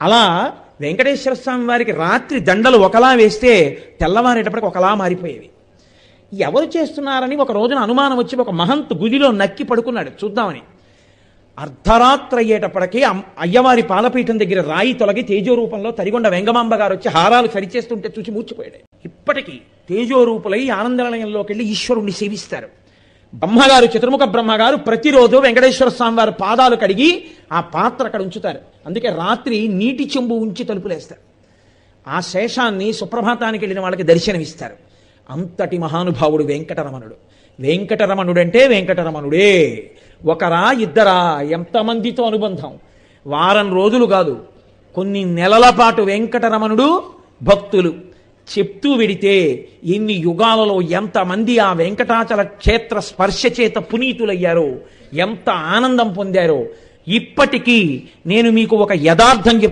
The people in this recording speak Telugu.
అలా వెంకటేశ్వర స్వామి వారికి రాత్రి దండలు ఒకలా వేస్తే తెల్లవారేటప్పటికి ఒకలా మారిపోయేవి. ఎవరు చేస్తున్నారని ఒక రోజున అనుమానం వచ్చి ఒక మహంత్ గుదిలో నక్కి పడుకున్నాడు చూద్దామని. అర్ధరాత్రి అయ్యేటప్పటికీ అయ్యవారి పాలపీఠం దగ్గర రాయి తొలగి తేజోరూపంలో తరిగొండ వెంగమాంబ గారు వచ్చి హారాలు సరిచేస్తుంటే చూసి మూర్చిపోయాడు. ఇప్పటికీ తేజోరూపులై ఆనందనిలయంలోకి వెళ్ళి ఈశ్వరుణ్ణి సేవిస్తారు. బ్రహ్మగారు, చతుర్ముఖ బ్రహ్మగారు ప్రతిరోజు వెంకటేశ్వర స్వామి వారి పాదాలు కడిగి ఆ పాత్ర అక్కడ ఉంచుతారు. అందుకే రాత్రి నీటి చెంబు ఉంచి తలుపులేస్తారు. ఆ శేషాన్ని సుప్రభాతానికి వెళ్ళిన వాళ్ళకి దర్శనమిస్తారు. అంతటి మహానుభావుడు వెంకటరమణుడు. వెంకటరమణుడంటే వెంకటరమణుడే. ఒకరా ఇద్దరా, ఎంతమందితో అనుబంధం. వారం రోజులు కాదు, కొన్ని నెలల పాటు వెంకటరమణుడు భక్తులు చెప్తూ వెడితే ఎన్ని యుగాలలో ఎంతమంది ఆ వెంకటాచల క్షేత్ర స్పర్శ చేత పునీతులయ్యారో, ఎంత ఆనందం పొందారో. ఇప్పటికీ నేను మీకు ఒక యథార్థం చెప్తాను.